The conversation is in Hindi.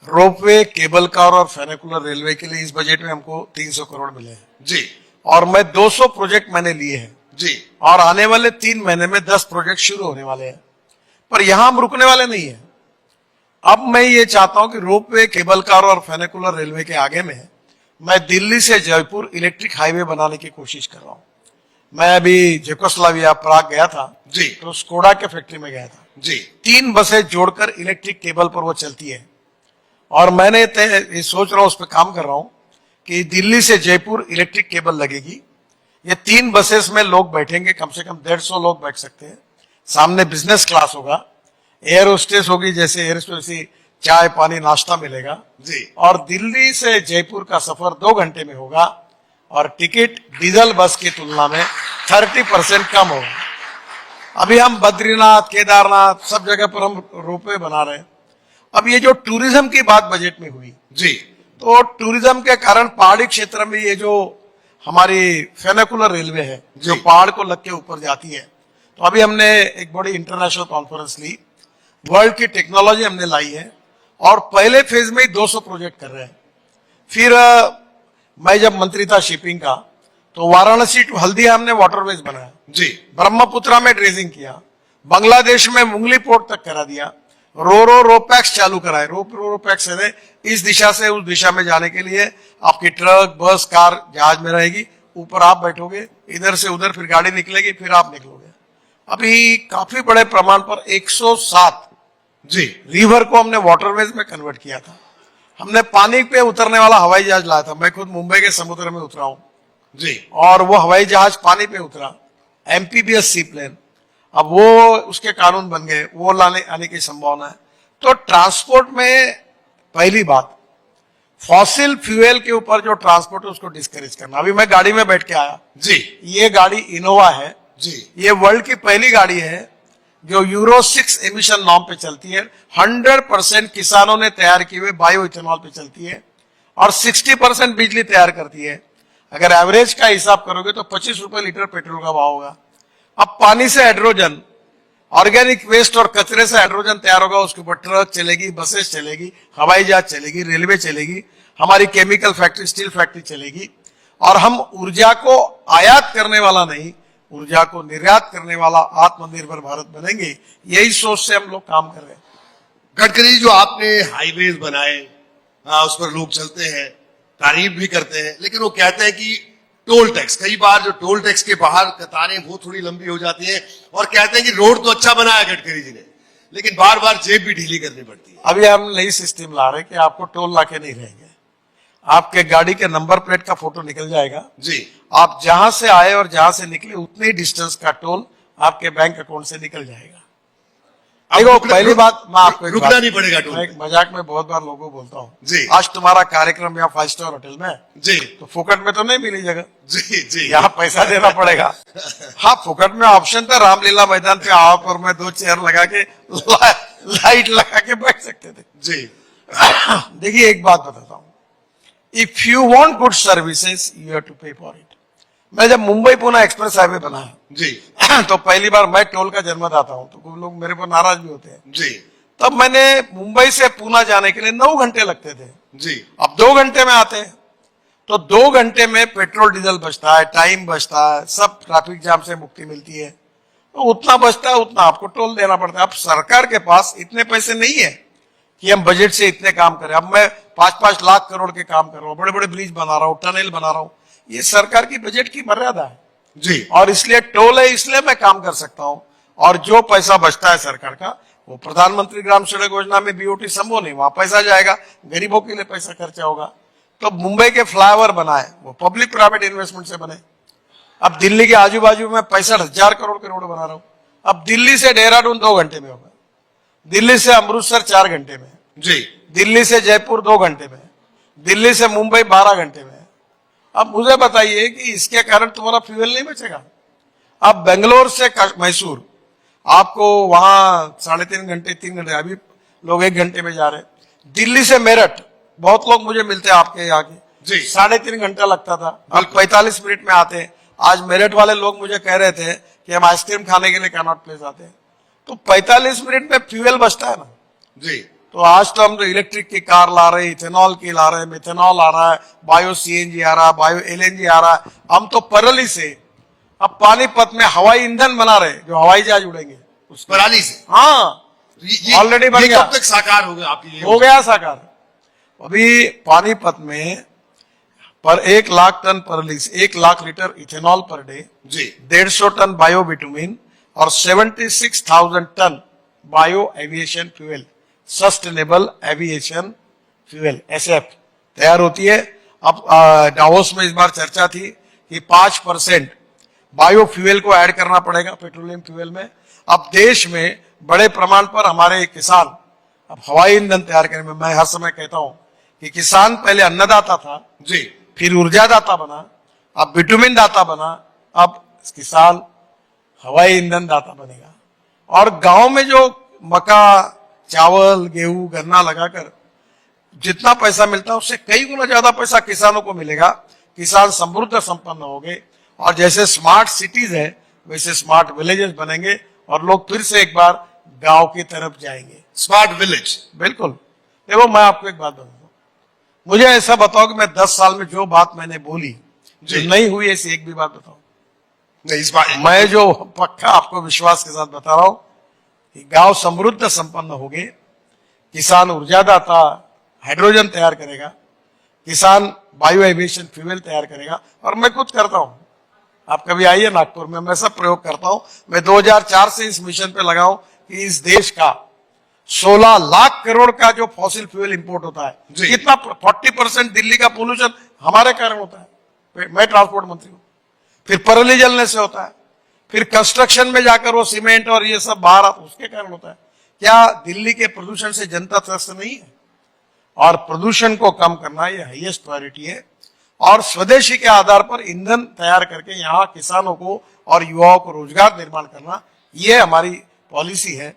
रोपवे, केबल कार और फेनिकुलर रेलवे के लिए इस बजट में हमको 300 करोड़ मिले हैं जी और मैं 200 प्रोजेक्ट मैंने लिए हैं जी और आने वाले 3 महीने में 10 प्रोजेक्ट शुरू होने वाले हैं। पर यहां हम रुकने वाले नहीं है। अब मैं ये चाहता हूं कि रोपवे, केबल कार और फेनिकुलर रेलवे के आगे में मैं दिल्ली से जयपुर इलेक्ट्रिक हाईवे बनाने की कोशिश कर रहा हूं। मैं अभी जेकोस्लाविया प्राग गया था जी तो स्कोडा के फैक्ट्री में गया था। जी 3 बसें जोड़कर इलेक्ट्रिक केबल पर वो चलती है और मैंने ये सोच रहा हूं, उस पर काम कर रहा हूं कि दिल्ली से जयपुर इलेक्ट्रिक केबल लगेगी। ये 3 बसेस में लोग बैठेंगे, कम से कम 150 लोग बैठ सकते हैं। सामने बिजनेस क्लास होगा, एयर होस्टेस होगी, जैसे एयर होस्टेस चाय पानी नाश्ता मिलेगा जी और दिल्ली से जयपुर का सफर 2 घंटे में होगा और टिकट डीजल बस की तुलना में 30% कम होगा। अभी हम बद्रीनाथ, केदारनाथ सब जगह पर हम रोपवे बना रहे हैं। अब ये जो टूरिज्म की बात बजट में हुई जी तो टूरिज्म के कारण पहाड़ी क्षेत्र में ये जो हमारी फेनिकुलर रेलवे है जो पहाड़ को लग के ऊपर जाती है, तो अभी हमने एक बड़ी इंटरनेशनल कॉन्फ्रेंस ली, वर्ल्ड की टेक्नोलॉजी हमने लाई है और पहले फेज में ही 200 प्रोजेक्ट कर रहे हैं। फिर मैं जब मंत्री था शिपिंग का तो वाराणसी टू हल्दिया हमने वाटरवेज बनाया जी ब्रह्मपुत्रा में ड्रेजिंग किया, बांग्लादेश में मुंगली पोर्ट तक करा दिया, रोपैक्स चालू कराए। रोपैक्स है इस दिशा से उस दिशा में जाने के लिए आपकी ट्रक, बस, कार, जहाज में रहेगी, ऊपर आप बैठोगे, इधर से उधर फिर गाड़ी निकलेगी, फिर आप निकलोगे। अभी काफी बड़े प्रमाण पर 107 जी रिवर को हमने वाटरवेज में कन्वर्ट किया था। हमने पानी पे उतरने वाला हवाई जहाज लाया था, मैं खुद मुंबई के समुद्र में उतरा हूं जी और वो हवाई जहाज पानी पे उतरा, एमपीबीएस सी प्लेन। अब वो उसके कानून बन गए, वो लाने आने की संभावना है। तो ट्रांसपोर्ट में पहली बात, फॉसिल फ्यूल के ऊपर जो ट्रांसपोर्ट है उसको डिस्करेज करना। अभी मैं गाड़ी में बैठ के आया जी ये गाड़ी इनोवा है जी ये वर्ल्ड की पहली गाड़ी है जो यूरो 6 एमिशन नॉर्म पे चलती है। 100% किसानों ने तैयार किए हुए बायो इथेनॉल पे चलती है और 60% बिजली तैयार करती है। अगर एवरेज का हिसाब करोगे तो 25 रुपए लीटर पेट्रोल का भाव होगा। अब पानी से हाइड्रोजन, ऑर्गेनिक वेस्ट और कचरे से हाइड्रोजन तैयार होगा, उसके ऊपर ट्रक चलेगी, बसेस चलेगी, हवाई जहाज चलेगी, रेलवे चलेगी, हमारी केमिकल फैक्ट्री, स्टील फैक्ट्री चलेगी। और हम ऊर्जा को आयात करने वाला नहीं, ऊर्जा को निर्यात करने वाला आत्मनिर्भर भारत बनेंगे। यही सोच से हम लोग काम कर रहे हैं। गडकरी जी, जो आपने हाईवेज बनाए, उस पर लोग चलते हैं, तारीफ भी करते हैं, लेकिन वो कहते हैं कि टोल टैक्स, कई बार जो टोल टैक्स के बाहर कतारें वो थोड़ी लंबी हो जाती हैं और कहते हैं कि रोड तो अच्छा बनाया गडकरी जी ने, लेकिन बार बार जेब भी ढीली करनी पड़ती है। अभी हम नई सिस्टम ला रहे हैं कि आपको टोल लाके नहीं रहेंगे, आपके गाड़ी के नंबर प्लेट का फोटो निकल जाएगा जी आप जहां से आए और जहां से निकले उतनी डिस्टेंस का टोल आपके बैंक अकाउंट से निकल जाएगा। देखो पहली बात, मैं आपको रुकना नहीं पड़ेगा टोल। मैं मजाक में बहुत बार लोगों को बोलता हूँ, जी आज तुम्हारा कार्यक्रम यहाँ 5 स्टार होटल में जी तो फुकट में तो नहीं मिली जगह, जी जी यहाँ पैसा देना पड़ेगा। हाँ, फुकट में ऑप्शन था, रामलीला मैदान पे आप और मैं 2 चेयर लगा के लाइट लगा के बैठ सकते थे। जी देखिए एक बात बताता हूँ, if you want good services you have to pay for it. मैं जब मुंबई पुणे एक्सप्रेस हाईवे बनाया जी तो पहली बार मैं टोल का जन्मदाता हूं, तो कुछ लोग मेरे पर नाराज भी होते हैं। जी तब मैंने मुंबई से पुणे जाने के लिए 9 घंटे लगते थे, जी अब 2 घंटे में आते हैं। तो 2 घंटे में पेट्रोल डीजल बचता है, टाइम बचता है, सब ट्रैफिक जाम से मुक्ति मिलती है। तो उतना बचता है उतना आपको टोल देना पड़ता है। अब सरकार के पास इतने पैसे नहीं है कि हम बजट से इतने काम करें। अब मैं 5-5 लाख करोड़ के काम कर रहा हूँ, बड़े बड़े ब्रिज बना रहा हूँ, टनल बना रहा हूँ, ये सरकार की बजट की मर्यादा है जी और इसलिए टोल है, इसलिए मैं काम कर सकता हूं। और जो पैसा बचता है सरकार का वो प्रधानमंत्री ग्राम सड़क योजना में बीओटी संभव नहीं, वहां पैसा जाएगा, गरीबों के लिए पैसा खर्चा होगा। तो मुंबई के फ्लाईओवर बनाए वो पब्लिक प्राइवेट इन्वेस्टमेंट से बने। अब दिल्ली के आजू बाजू में 65,000 करोड़ के रोड बना रहा हूं। अब दिल्ली से देहरादून 2 घंटे में होगा, दिल्ली से अमृतसर 4 घंटे में, जी दिल्ली से जयपुर 2 घंटे में, दिल्ली से मुंबई 12 घंटे में। अब मुझे बताइए कि इसके कारण तुम्हारा फ्यूल नहीं बचेगा। अब बेंगलोर से मैसूर आपको वहां 3.5 घंटे 3 घंटे, अभी लोग 1 घंटे में जा रहे हैं। दिल्ली से मेरठ बहुत लोग मुझे मिलते हैं आपके यहाँ के, जी 3.5 घंटा लगता था, अब 45 मिनट में आते हैं। आज मेरठ वाले लोग मुझे कह रहे थे कि हम आइसक्रीम खाने के लिए कैनॉट प्लेस आते हैं। तो 45 मिनट में फ्यूल बचता है ना। जी तो आज तो हम तो इलेक्ट्रिक की कार ला रहे हैं, इथेनॉल की ला रहे हैं, मिथेनॉल आ रहा है, बायो सीएनजी आ रहा है, बायो एलएनजी आ रहा है। हम तो परली से अब पानीपत में हवाई ईंधन बना रहे हैं, जो हवाई जहाज उड़ेंगे उस पर। पराली से हाँ, ऑलरेडी बन ये गया। कब तक साकार होगा आपकी? हो गया साकार। अभी पानीपत में पर 1 लाख टन परली से 1 lakh litre ethanol per day, जी 150 टन बायो बिटुमिन और 76,000 ton bio aviation fuel, sustainable aviation fuel SF तैयार होती है। अब डावोस में इस बार चर्चा थी कि 5% बायो फ्यूल को ऐड करना पड़ेगा पेट्रोलियम फ्यूल में। अब देश में बड़े प्रमाण पर हमारे किसान अब हवाई ईंधन तैयार करने में, मैं हर समय कहता हूं कि किसान पहले अन्नदाता था, जी फिर ऊर्जादाता बना, अब बिटुमिन दाता बना, अब किसान हवाई ईंधन दाता बनेगा। और गांव में जो मक्का, चावल, गेहूं, गन्ना लगाकर जितना पैसा मिलता है उससे कई गुना ज्यादा पैसा किसानों को मिलेगा। किसान समृद्ध संपन्न होंगे और जैसे स्मार्ट सिटीज है वैसे स्मार्ट विलेजेस बनेंगे और लोग फिर से एक बार गांव की तरफ जाएंगे। Smart village. बिल्कुल। देखो मैं आपको एक बात बताऊं, मुझे ऐसा बताओ कि मैं 10 साल में जो बात मैंने बोली जो नहीं हुई, ऐसी एक भी बात बताओ। नहीं, इस बार मैं जो पक्का आपको विश्वास के साथ बता रहा हूं कि गांव समृद्ध संपन्न होंगे, किसान ऊर्जादाता हाइड्रोजन तैयार करेगा, किसान बायो एविएशन फ्यूल तैयार करेगा। और मैं खुद करता हूं, आप कभी आइए नागपुर में, मैं सब प्रयोग करता हूं। मैं 2004 से इस मिशन पे लगा हूं कि इस देश का 16 लाख करोड़ का जो फॉसिल फ्यूल इंपोर्ट होता है, कितना 40% दिल्ली का पोल्यूशन हमारे कारण होता है। मैं ट्रांसपोर्ट मंत्री हूं। फिर पराली जलने से होता है, फिर कंस्ट्रक्शन में जाकर वो सीमेंट और ये सब बाहर आता, उसके कारण होता है। क्या दिल्ली के प्रदूषण से जनता त्रस्त नहीं है? और प्रदूषण को कम करना ये हाईएस्ट प्रायोरिटी है। और स्वदेशी के आधार पर ईंधन तैयार करके यहाँ किसानों को और युवाओं को रोजगार निर्माण करना, ये हमारी पॉलिसी है।